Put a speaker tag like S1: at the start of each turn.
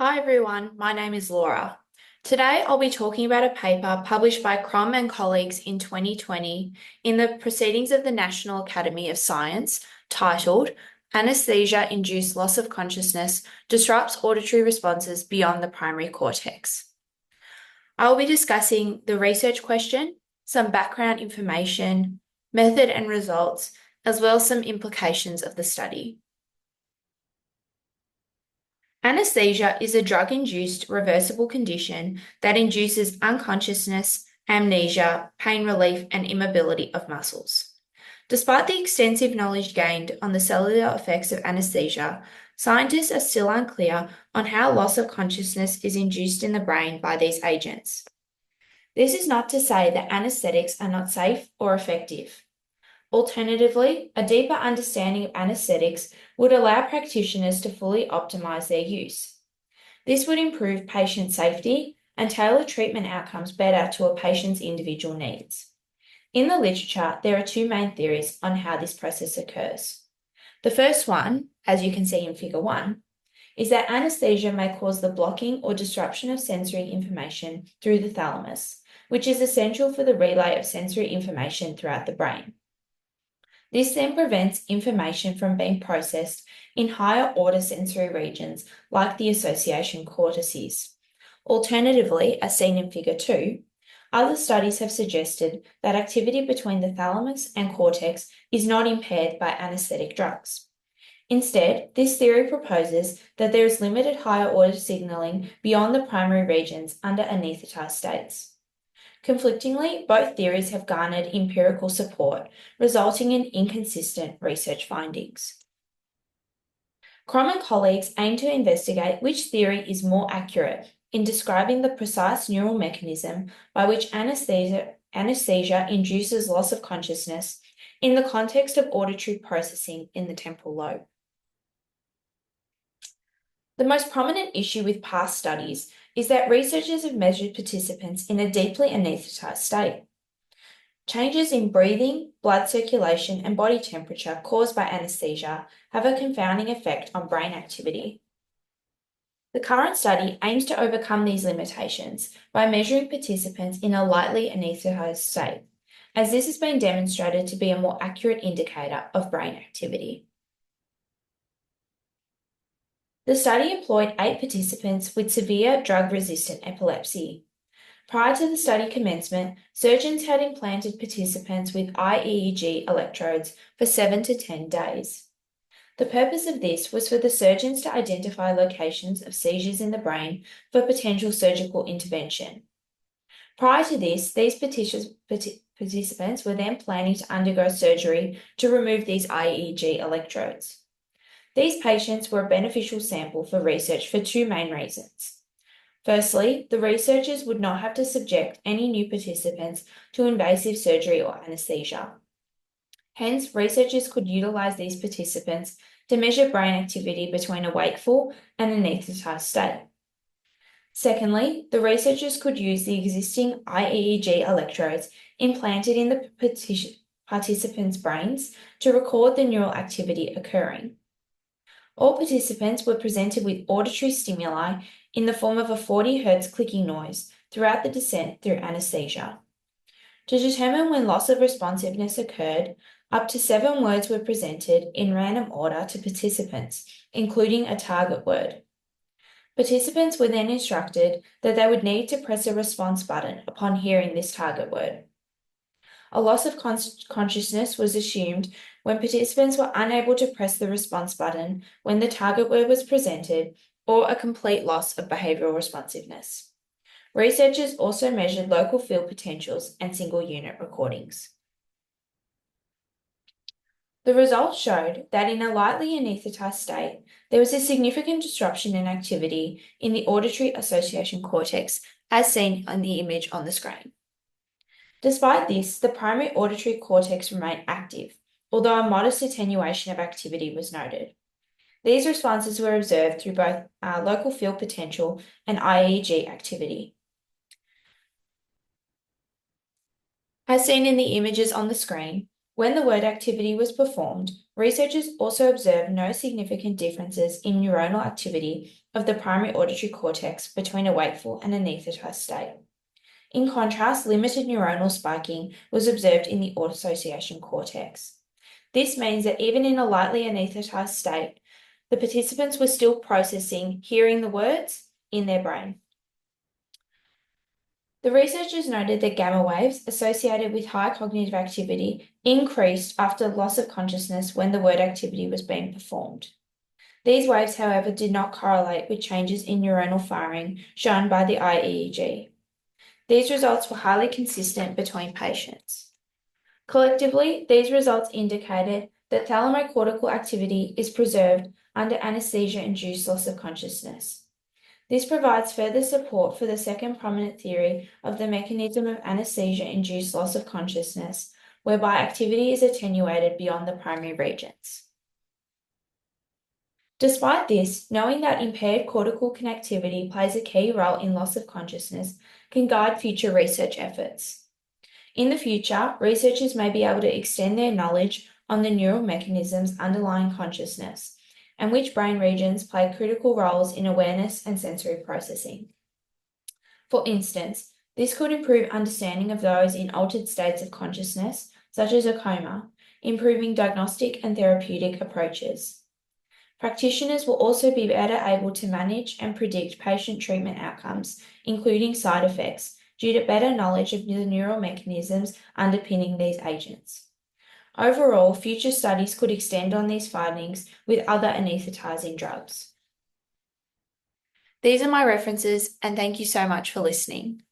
S1: Hi everyone, my name is Laura. Today I'll be talking about a paper published by Krom and colleagues in 2020 in the Proceedings of the National Academy of Science titled Anesthesia-Induced Loss of Consciousness Disrupts Auditory Responses Beyond the Primary Cortex. I will be discussing the research question, some background information, method and results, as well as some implications of the study. Anesthesia is a drug-induced reversible condition that induces unconsciousness, amnesia, pain relief, and immobility of muscles. Despite the extensive knowledge gained on the cellular effects of anesthesia, scientists are still unclear on how loss of consciousness is induced in the brain by these agents. This is not to say that anesthetics are not safe or effective. Alternatively, a deeper understanding of anesthetics would allow practitioners to fully optimize their use. This would improve patient safety and tailor treatment outcomes better to a patient's individual needs. In the literature, there are two main theories on how this process occurs. The first one, as you can see in Figure 1, is that anesthesia may cause the blocking or disruption of sensory information through the thalamus, which is essential for the relay of sensory information throughout the brain. This then prevents information from being processed in higher order sensory regions like the association cortices. Alternatively, as seen in Figure 2, other studies have suggested that activity between the thalamus and cortex is not impaired by anesthetic drugs. Instead, this theory proposes that there is limited higher order signaling beyond the primary regions under anaesthetized states. Conflictingly, both theories have garnered empirical support, resulting in inconsistent research findings. Krom and colleagues aim to investigate which theory is more accurate in describing the precise neural mechanism by which anesthesia induces loss of consciousness in the context of auditory processing in the temporal lobe. The most prominent issue with past studies is that researchers have measured participants in a deeply anaesthetized state. Changes in breathing, blood circulation, and body temperature caused by anesthesia have a confounding effect on brain activity. The current study aims to overcome these limitations by measuring participants in a lightly anaesthetized state, as this has been demonstrated to be a more accurate indicator of brain activity. The study employed 8 participants with severe drug-resistant epilepsy. Prior to the study commencement, surgeons had implanted participants with IEEG electrodes for 7 to 10 days. The purpose of this was for the surgeons to identify locations of seizures in the brain for potential surgical intervention. Prior to this, these participants were then planning to undergo surgery to remove these IEEG electrodes. These patients were a beneficial sample for research for two main reasons. Firstly, the researchers would not have to subject any new participants to invasive surgery or anesthesia. Hence, researchers could utilize these participants to measure brain activity between a wakeful and anaesthetized state. Secondly, the researchers could use the existing IEEG electrodes implanted in the participants' brains to record the neural activity occurring. All participants were presented with auditory stimuli in the form of a 40 Hz clicking noise throughout the descent through anesthesia. To determine when loss of responsiveness occurred, up to 7 words were presented in random order to participants, including a target word. Participants were then instructed that they would need to press a response button upon hearing this target word. A loss of consciousness was assumed when participants were unable to press the response button when the target word was presented, or a complete loss of behavioral responsiveness. Researchers also measured local field potentials and single unit recordings. The results showed that in a lightly anaesthetized state, there was a significant disruption in activity in the auditory association cortex, as seen in the image on the screen. Despite this, the primary auditory cortex remained active, although a modest attenuation of activity was noted. These responses were observed through both local field potential and IEEG activity. As seen in the images on the screen, When the word activity was performed, researchers also observed no significant differences in neuronal activity of the primary auditory cortex between a wakeful and anaesthetized state. In contrast, limited neuronal spiking was observed in the autossociation cortex. This means that even in a lightly anaesthetized state, the participants were still processing hearing the words in their brain. The researchers noted that gamma waves associated with high cognitive activity increased after loss of consciousness when the word activity was being performed. These waves, however, did not correlate with changes in neuronal firing shown by the IEEG. These results were highly consistent between patients. Collectively, these results indicated that thalamocortical activity is preserved under anesthesia-induced loss of consciousness. This provides further support for the second prominent theory of the mechanism of anesthesia-induced loss of consciousness, whereby activity is attenuated beyond the primary regions. Despite this, knowing that impaired cortical connectivity plays a key role in loss of consciousness can guide future research efforts. In the future, researchers may be able to extend their knowledge on the neural mechanisms underlying consciousness and which brain regions play critical roles in awareness and sensory processing. For instance, this could improve understanding of those in altered states of consciousness, such as a coma, improving diagnostic and therapeutic approaches. Practitioners will also be better able to manage and predict patient treatment outcomes, including side effects, due to better knowledge of the neural mechanisms underpinning these agents. Overall, future studies could extend on these findings with other anesthetizing drugs. These are my references, and thank you so much for listening.